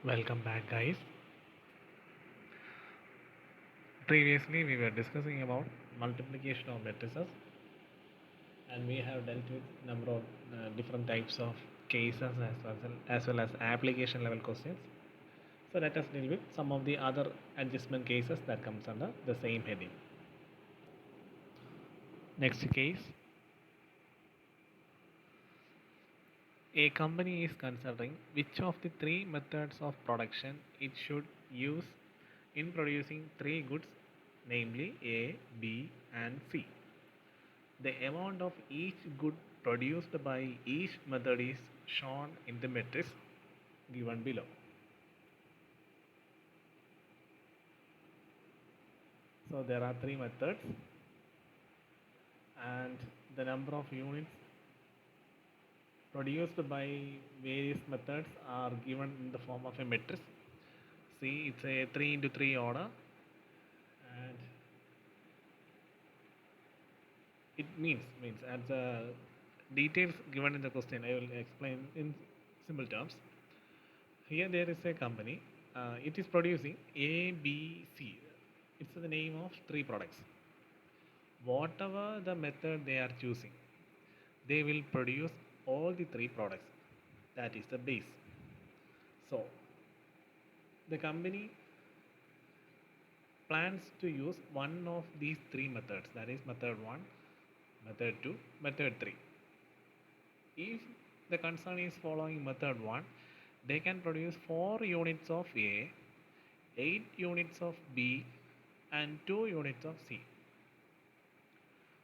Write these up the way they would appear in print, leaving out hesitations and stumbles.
Welcome back, guys. Previously, we were discussing about multiplication of matrices, and we have dealt with number of different types of cases as well as application level questions. So let us deal with some of the other adjustment cases that comes under the same heading. Next case: a company is considering which of the three methods of production it should use in producing three goods, namely A, B, and C. The amount of each good produced by each method is shown in the matrix given below. So there are three methods, and the number of units produced by various methods are given in the form of a matrix. See, it's a 3 into 3 order, and it means as the details given in the question I will explain in simple terms. Here there is a company, it is producing A, B, C. It's the name of three products. Whatever the method they are choosing, they will produce all the three products. That is the base. So the company plans to use one of these three methods, that is method 1, method 2, method 3. If the concern is following method 1, they can produce 4 units of A, 8 units of B, and 2 units of C.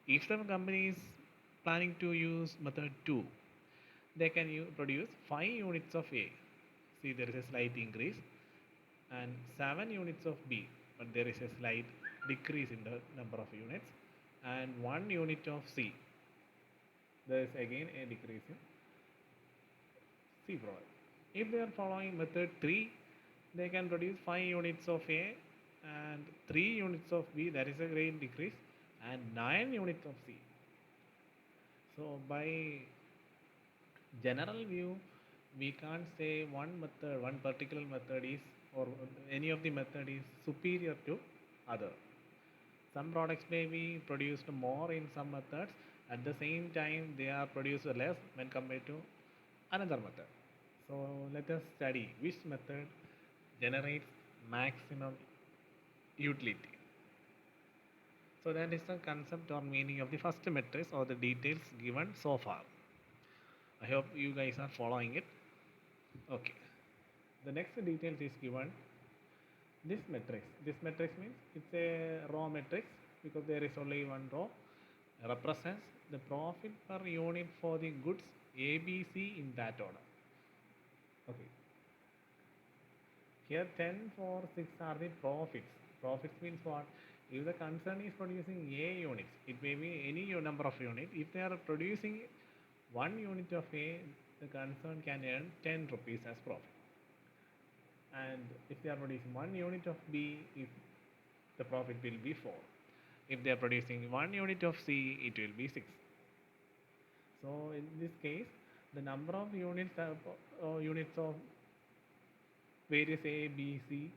If the company is planning to use method 2, they can produce 5 units of A. See, there is a slight increase, and 7 units of B, but there is a slight decrease in the number of units, and 1 unit of C. There is again a decrease in C product. If they are following method 3, they can produce 5 units of A and 3 units of B, that is a great decrease, and 9 units of C. So by general view, we can't say one particular method is, or any of the method is superior to other. Some products may be produced more in some methods, at the same time they are produced less when compared to another method. So let us study which method generates maximum utility. So that is the concept or meaning of the first matrix or the details given so far. I hope you guys are following it. Okay. The next details is given this matrix. This matrix means it's a raw matrix because there is only one row. Represents the profit per unit for the goods A, B, C in that order. Okay. Here 10, 4, 6 are the profits. Profits means what? If the concern is producing A units, it may be any number of units. If they are producing 1 unit of A, the concern can earn 10 rupees as profit. And if they are producing 1 unit of B, if the profit will be 4. If they are producing 1 unit of C, it will be 6. So in this case, the number of units of various A, B, C,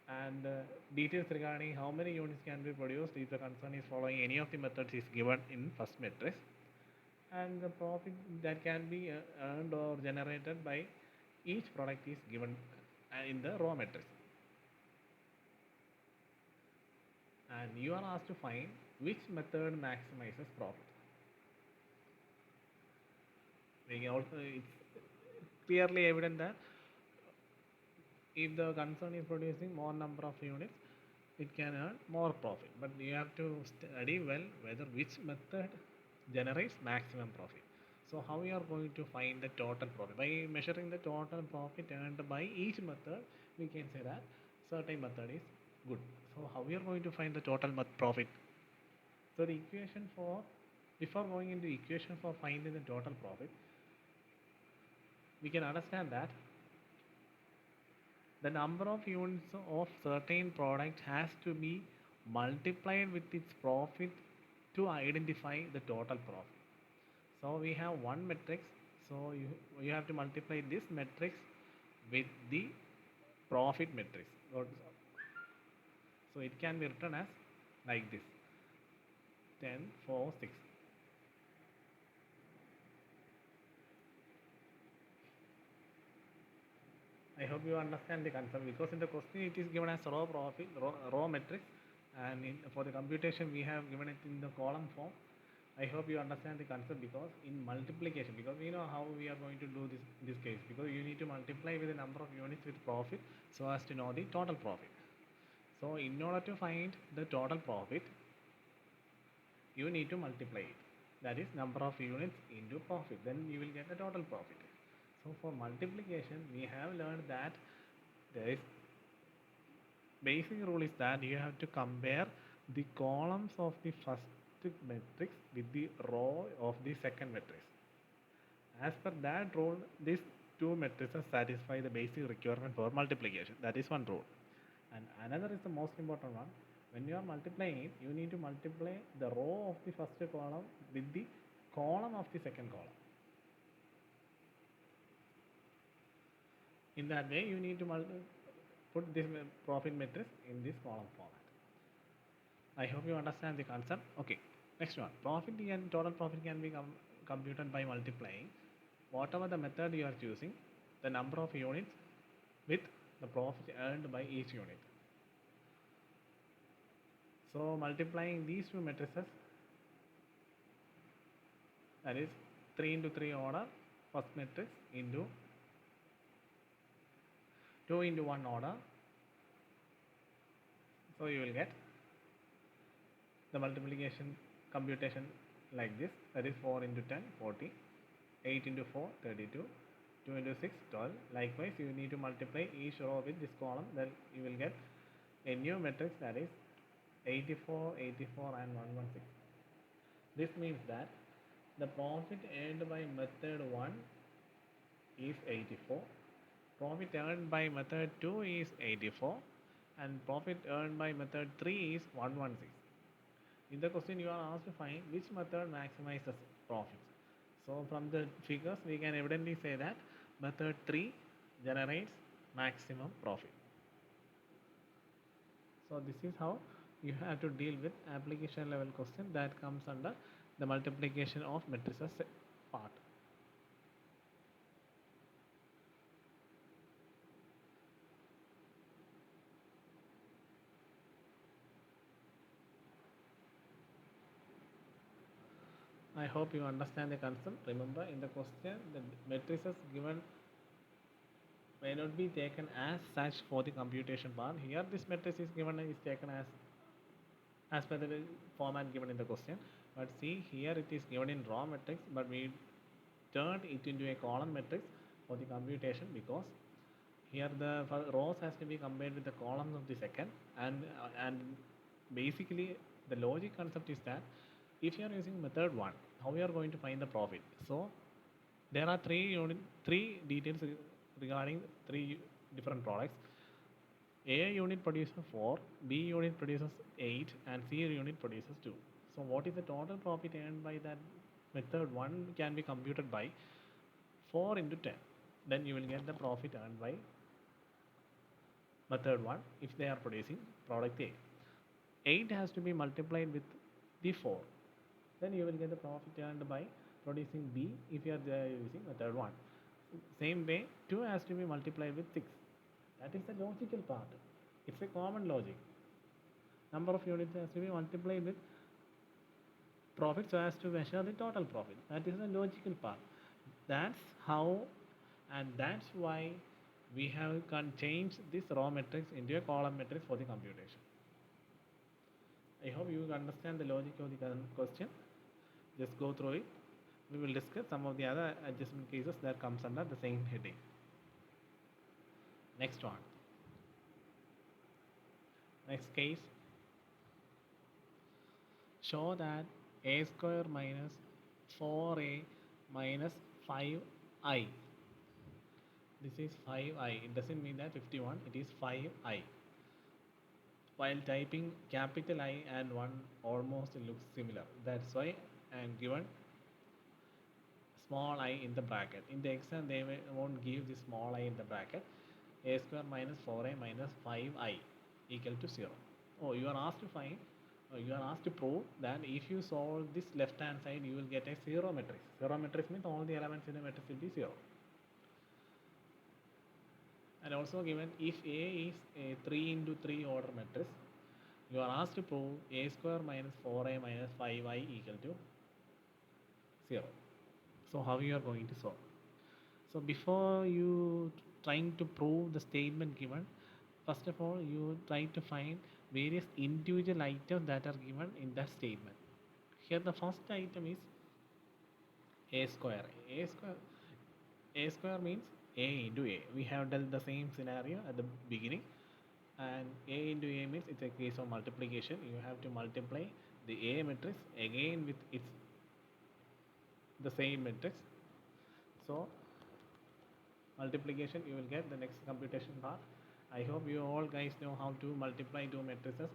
and details regarding how many units can be produced if the concern is following any of the methods is given in first matrix, and the profit that can be earned or generated by each product is given in the raw matrix. And you are asked to find which method maximizes profit. It's clearly evident that if the concern is producing more number of units, it can earn more profit. But you have to study well whether which method generates maximum profit. So how we are going to find the total profit? By measuring the total profit earned by each method, we can say that certain method is good. So how we are going to find the total profit? So the equation for, before going into equation for finding the total profit, we can understand that the number of units of certain product has to be multiplied with its profit to identify the total profit. So we have one matrix, so you have to multiply this matrix with the profit matrix. So it can be written as like this: 10, 4, 6. I hope you understand the concept, because in the question it is given as raw profit, raw matrix, and for the computation we have given it in the column form. I hope you understand the concept, because in multiplication, because we know how we are going to do this case, because you need to multiply with the number of units with profit so as to know the total profit. So in order to find the total profit, you need to multiply it. That is number of units into profit. Then you will get the total profit. So for multiplication, we have learned that there is basic rule is that you have to compare the columns of the first matrix with the row of the second matrix. As per that rule, these two matrices satisfy the basic requirement for multiplication. That is one rule. And another is the most important one. When you are multiplying it, you need to multiply the row of the first column with the column of the second column. In that way, you need to put this profit matrix in this column format. I hope you understand the concept. Okay, next one. Profit and total profit can be computed by multiplying whatever the method you are choosing, the number of units with the profit earned by each unit. So multiplying these two matrices, that is 3 into 3 order first matrix into 2 into 1 order, so you will get the multiplication computation like this, that is 4 into 10, 40, 8 into 4, 32, 2 into 6, 12. Likewise, you need to multiply each row with this column, then you will get a new matrix, that is 84, 84 and 116. This means that the profit earned by method 1 is 84, profit earned by method 2 is 84, and profit earned by method 3 is 116. In the question you are asked to find which method maximizes profits. So from the figures we can evidently say that method 3 generates maximum profit. So this is how you have to deal with application level question that comes under the multiplication of matrices part. I hope you understand the concept. Remember, in the question, the matrices given may not be taken as such for the computation part. Here, this matrix is given is taken as per the format given in the question. But see, here it is given in raw matrix, but we turned it into a column matrix for the computation, because here the rows has to be compared with the columns of the second, and basically the logic concept is that if you are using method 1, how you are going to find the profit. So there are three details regarding three different products. A unit produces 4, B unit produces 8, and C unit produces 2. So what is the total profit earned by that method 1 can be computed by 4 into 10. Then you will get the profit earned by method 1 if they are producing product A. 8 has to be multiplied with the 4. Then you will get the profit earned by producing B if you are using method 1. Same way, 2 has to be multiplied with 6. That is the logical part. It's a common logic. Number of units has to be multiplied with profit so as to measure the total profit. That is the logical part. That's how, and that's why we have changed this raw matrix into a column matrix for the computation. I hope you understand the logic of the question. Just go through it. We will discuss some of the other adjustment cases that comes under the same heading. Next one. Next case. Show that a square minus 4a minus 5i. This is 5i. It doesn't mean that 51. It is 5i. While typing capital I and 1 almost looks similar. That's why I am given small I in the bracket. In the exam they won't give the small I in the bracket. a square minus 4a minus 5i equal to 0. Oh, you are asked to find, you are asked to prove that if you solve this left hand side, you will get a zero matrix. Zero matrix means all the elements in the matrix will be 0. And also given if A is a 3 into 3 order matrix, you are asked to prove a square minus 4a minus 5i equal to 0. So how you are going to solve? So before you trying to prove the statement given, first of all you try to find various individual items that are given in that statement. Here the first item is a square. A square means a into a. We have done the same scenario at the beginning, and a into a means it's a case of multiplication. You have to multiply the a matrix again with its the same matrix. So multiplication, you will get the next computation part. I hope you all guys know how to multiply two matrices.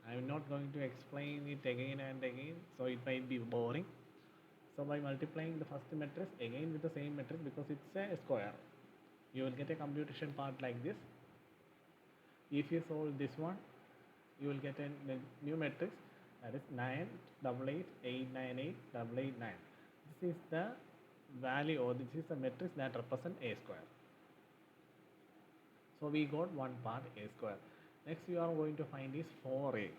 I am not going to explain it again and again, so it might be boring. So by multiplying the first matrix again with the same matrix, because it's a square, you will get a computation part like this. If you solve this one, you will get a new matrix, that is 9 8 8 8 9 8 8 9. This is the value, or this is the matrix that represent a square. So we got one part a square. Next we are going to find is 4a.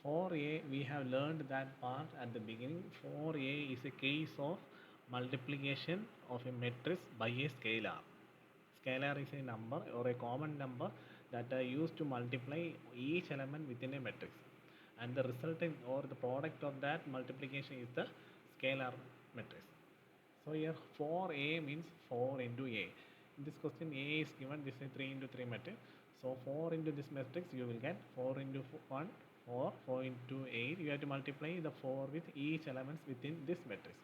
4a, we have learned that part at the beginning. 4a is a case of multiplication of a matrix by a scalar. Scalar is a number or a common number that are used to multiply each element within a matrix, and the resulting or the product of that multiplication is the scalar matrix. So here 4a means 4 into a. In this question a is given, this is 3 into 3 matrix. So 4 into this matrix, you will get 4 into 1, 4, 4 into 8. You have to multiply the 4 with each elements within this matrix.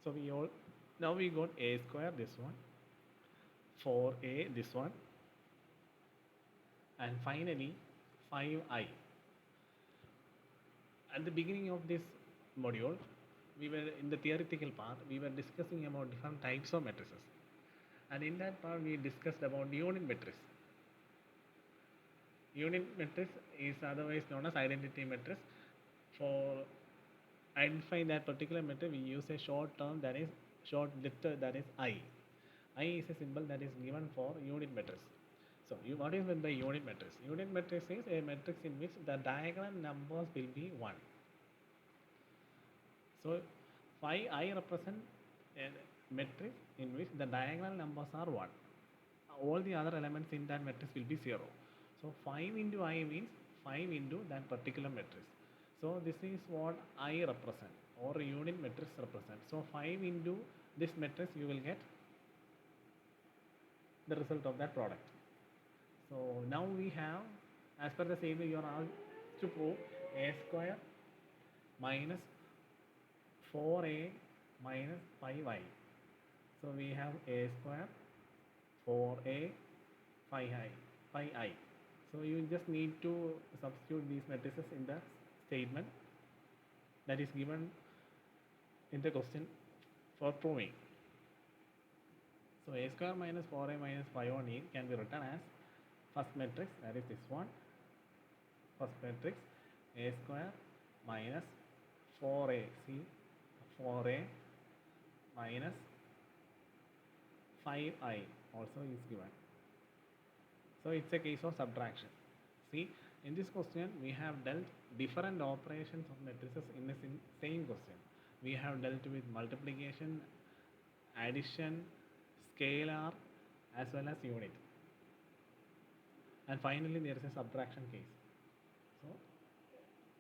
So now we got a square, this one, 4a, this one, and finally 5i. At the beginning of this module, we were in the theoretical part, we were discussing about different types of matrices, and in that part we discussed about unit matrix. Unit matrix is otherwise known as identity matrix. For identifying that particular matrix, we use a short term, that is short letter, that is I. I is a symbol that is given for unit matrix. So what is meant by unit matrix? Unit matrix is a matrix in which the diagonal numbers will be 1. So 5i represent a matrix in which the diagonal numbers are 1. All the other elements in that matrix will be 0. So 5 into I means 5 into that particular matrix. So this is what I represent, or unit matrix represent. So 5 into this matrix, you will get the result of that product. So now we have, as per the same way, you are asked to prove a square minus 4a minus 5i. So we have a square, 4a, 5i. So you just need to substitute these matrices in the statement that is given in the question for proving. So a square minus 4a minus 5i can be written as first matrix, that is this one. First matrix, a square minus 4a. See, 4a minus 5i also is given. So it's a case of subtraction. See, in this question we have dealt different operations of matrices in the same question. We have dealt with multiplication, addition, scalar, as well as unit. And finally there is a subtraction case. So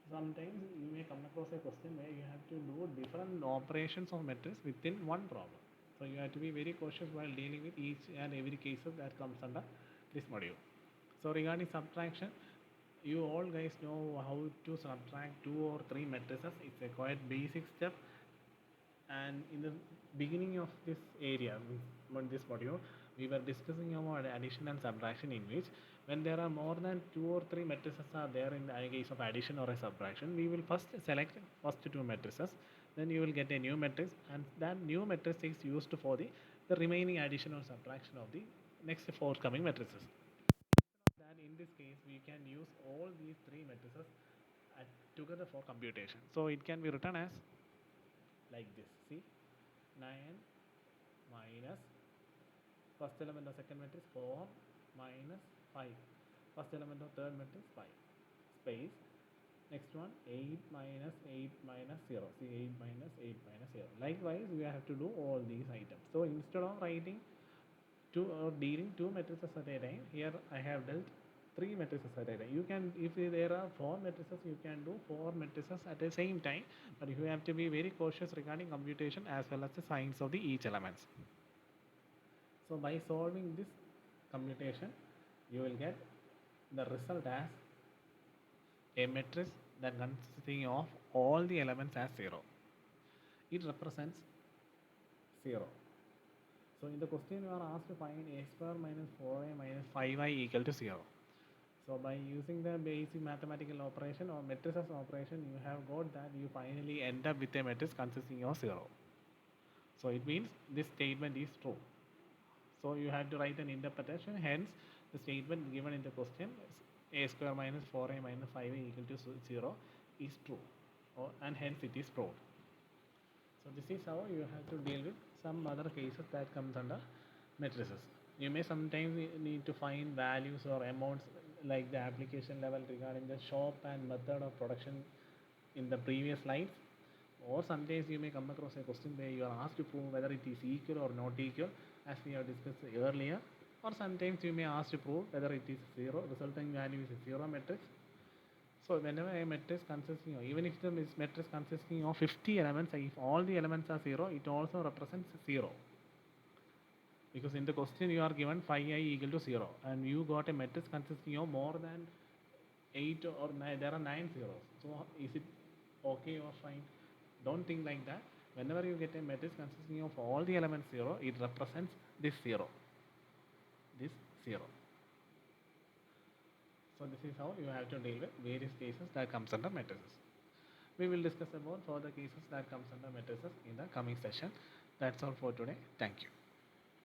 sometimes you may come across a question where you have to do different operations of matrix within one problem. So you have to be very cautious while dealing with each and every case that comes under this module. So regarding subtraction, you all guys know how to subtract 2 or 3 matrices. It's a quite basic step, and in the beginning of this area, this module, we were discussing about addition and subtraction, in which when there are more than 2 or 3 matrices are there in the case of addition or a subtraction, we will first select first 2 matrices, then you will get a new matrix, and that new matrix is used for the remaining addition or subtraction of the next forthcoming matrices. this case we can use all these three matrices together for computation. So it can be written as like this. See, 9 minus first element of second matrix 4 minus 5. First element of third matrix 5. Space. Next one 8 minus 8 minus 0. See, 8 minus 8 minus 0. Likewise, we have to do all these items. So instead of writing two or dealing two matrices at a time, here I have dealt three matrices at a time. You can, if there are four matrices, you can do four matrices at the same time, but you have to be very cautious regarding computation as well as the signs of the each elements. So by solving this computation, you will get the result as a matrix that consisting of all the elements as 0. It represents 0. So in the question you are asked to find a square minus 4a minus 5i equal to 0. So by using the basic mathematical operation or matrices operation, you have got that you finally end up with a matrix consisting of 0. So it means this statement is true. So you have to write an interpretation. Hence, the statement given in the question, a square minus 4a minus 5a equal to 0 is true, and hence it is proved. So this is how you have to deal with some other cases that comes under matrices. You may sometimes need to find values or amounts like the application level regarding the shop and method of production in the previous slides. Or sometimes you may come across a question where you are asked to prove whether it is equal or not equal, as we have discussed earlier. Or sometimes you may ask to prove whether it is 0, resulting value is a 0 matrix. So whenever a matrix consisting of, even if the matrix consisting of 50 elements, if all the elements are 0, it also represents 0. Because in the question you are given 5i equal to 0, and you got a matrix consisting of more than 8 or 9, there are 9 zeros. So is it okay or fine? Don't think like that. Whenever you get a matrix consisting of all the elements 0, it represents this 0. This 0. So this is how you have to deal with various cases that comes under matrices. We will discuss about further cases that comes under matrices in the coming session. That's all for today. Thank you.